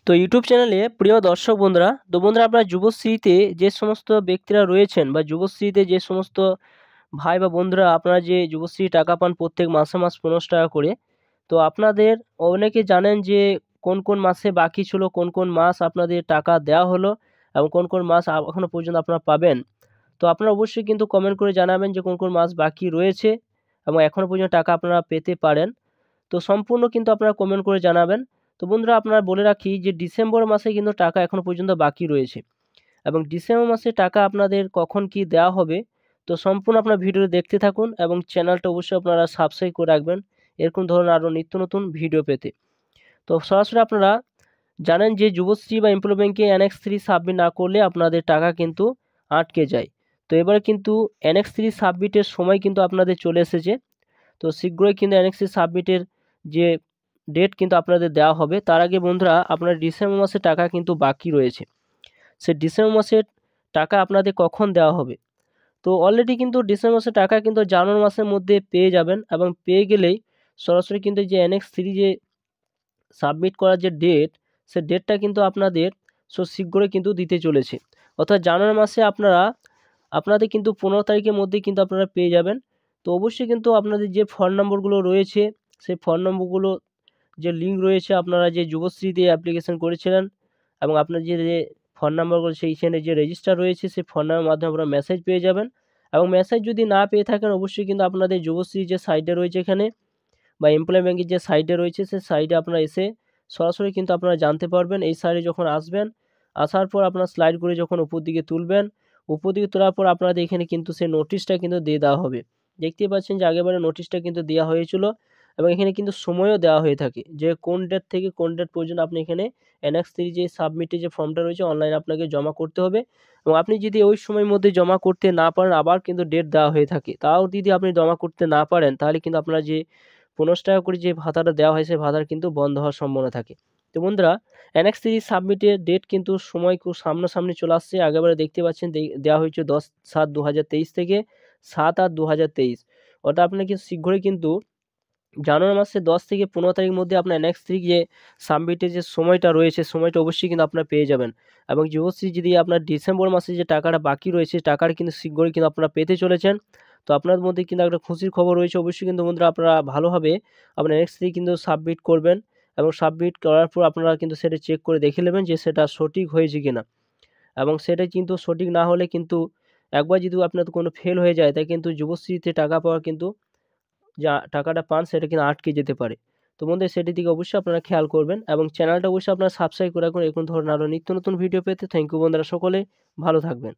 তো ইউটিউব চ্যানেলে প্রিয় দর্শক বন্ধুরা, তো বন্ধুরা আপনারা যুবশ্রীতে যে সমস্ত ব্যক্তিরা রয়েছেন বা যুবশ্রীতে যে সমস্ত ভাই বা বন্ধুরা আপনারা যে যুবশ্রী টাকা পান প্রত্যেক মাসে মাস 15 টাকা করে। তো আপনাদের অনেকে জানেন যে কোন কোন মাসে বাকি ছিল, কোন কোন মাস আপনাদের টাকা দেওয়া হলো এবং কোন কোন মাস এখনো পর্যন্ত আপনারা পাবেন। তো আপনারা অবশ্যই কিন্তু কমেন্ট করে জানাবেন যে কোন কোন মাস বাকি রয়েছে এবং এখনো পর্যন্ত টাকা আপনারা পেতে পারেন। তো সম্পূর্ণ কিন্তু আপনারা কমেন্ট করে জানাবেন। তো বন্ধুরা আপনারা বলে রাখি যে ডিসেম্বর মাসে কিন্তু টাকা এখনো পর্যন্ত বাকি রয়েছে এবং ডিসেম্বর মাসে টাকা আপনাদের কখন কি দেওয়া হবে, তো সম্পূর্ণ আপনার ভিডিও দেখতে থাকুন এবং চ্যানেলটা অবশ্যই আপনারা সাবস্ক্রাইব করে রাখবেন এরকম ধরনের আরও নিত্য নতুন ভিডিও পেতে। তো সরাসরি আপনারা জানেন যে যুবশ্রী বা এমপ্লয় ব্যাংকে NX3 সাবমিট না করলে আপনাদের টাকা কিন্তু আটকে যায়। তো এবারে কিন্তু NX3 সাবমিটের সময় কিন্তু আপনাদের চলে এসেছে। তো শীঘ্রই কিন্তু NX3 সাবমিটের যে ডেট কিন্তু আপনাদের দেওয়া হবে। তার আগে বন্ধুরা আপনার ডিসেম্বর মাসে টাকা কিন্তু বাকি রয়েছে। সে ডিসেম্বর মাসের টাকা আপনাদের কখন দেওয়া হবে? তো অলরেডি কিন্তু ডিসেম্বর মাসের টাকা কিন্তু জানুয়ারি মাসের মধ্যে পেয়ে যাবেন এবং পেয়ে গেলেই সরাসরি কিন্তু যে NX3 যে সাবমিট করার যে ডেট, সে ডেটটা কিন্তু আপনাদের শীঘ্রই কিন্তু দিতে চলেছে। অর্থাৎ জানুয়ারি মাসে আপনাদের কিন্তু 15 তারিখের মধ্যেই কিন্তু আপনারা পেয়ে যাবেন। তো অবশ্যই কিন্তু আপনাদের যে ফোন নম্বরগুলো রয়েছে, সেই ফোন নম্বরগুলো যে লিঙ্ক রয়েছে আপনারা যে যুবশ্রীতে অ্যাপ্লিকেশন করেছিলেন এবং আপনার যে ফোন নাম্বারগুলো সেইখানে যে রেজিস্টার রয়েছে সেই ফোন নাম্বারের মাধ্যমে আপনারা মেসেজ পেয়ে যাবেন এবং মেসেজ যদি না পেয়ে থাকেন অবশ্যই কিন্তু আপনাদের যুবশ্রী যে সাইটে রয়েছে এখানে বা এমপ্লয় ব্যাংকের যে সাইটে রয়েছে সেই সাইটে আপনারা এসে সরাসরি কিন্তু আপনারা জানতে পারবেন। এই সাইটে যখন আসবেন, আসার পর আপনার স্লাইড করে যখন উপর দিকে তুলবেন, উপর দিকে তোলার পর আপনাদের এখানে কিন্তু সেই নোটিশটা কিন্তু দিয়ে দেওয়া হবে। দেখতেই পাচ্ছেন যে আগেরবারে নোটিশটা কিন্তু দেওয়া হয়েছিল এবং এখানে কিন্তু সময়ও দেওয়া হয়ে থাকে যে কোন ডেট থেকে কোন ডেট পর্যন্ত আপনি এখানে NX3 যে সাবমিটের যে ফর্মটা রয়েছে অনলাইনে আপনাকে জমা করতে হবে এবং আপনি যদি ওই সময়ের মধ্যে জমা করতে না পারেন আবার কিন্তু ডেট দেওয়া হয়ে থাকে। তাও যদি আপনি জমা করতে না পারেন তাহলে কিন্তু আপনার যে 15 টাকা করে যে ভাতাটা দেওয়া হয় সেই ভাতাটা কিন্তু বন্ধ হওয়ার সম্ভাবনা থাকে। তো বন্ধুরা NX3 সাবমিটের ডেট কিন্তু সময় খুব সামনাসামনি চলে আসছে। আগেরবারে দেখতে পাচ্ছেন দেওয়া হয়েছে 10/7/2023 থেকে 7/8/2023। অর্থাৎ আপনাকে শীঘ্রই কিন্তু জানুয়ারি মাসের 10 থেকে 15 তারিখের মধ্যে আপনার NX3 যে সাবমিটের যে সময়টা রয়েছে সময়টা অবশ্যই কিন্তু আপনারা পেয়ে যাবেন এবং যুবশ্রী যদি আপনার ডিসেম্বর মাসে যে টাকাটা বাকি রয়েছে টাকাটা কিন্তু শীঘ্রই কিন্তু আপনারা পেতে চলেছেন। তো আপনার মধ্যে কিন্তু একটা খুশির খবর রয়েছে। অবশ্যই কিন্তু বন্ধুরা আপনারা ভালোভাবে আপনার NX3 কিন্তু সাবমিট করবেন এবং সাবমিট করার পর আপনারা কিন্তু সেটা চেক করে দেখে নেবেন যে সেটা সঠিক হয়েছে কিনা এবং সেটা কিন্তু সঠিক না হলে কিন্তু একবার যদি আপনার কোনো ফেল হয়ে যায় তাই কিন্তু যুবশ্রীতে টাকা পাওয়া কিন্তু যা টাকাটা পান সেটা কিন্তু আটকে যেতে পারে। তো বন্ধুরা সেটির দিকে অবশ্যই আপনারা খেয়াল করবেন এবং চ্যানেলটা অবশ্যই আপনারা সাবস্ক্রাইব করে রাখুন এরকম ধরনের আরও নিত্য নতুন ভিডিও পেতে। থ্যাংক ইউ বন্ধুরা, সকলে ভালো থাকবেন।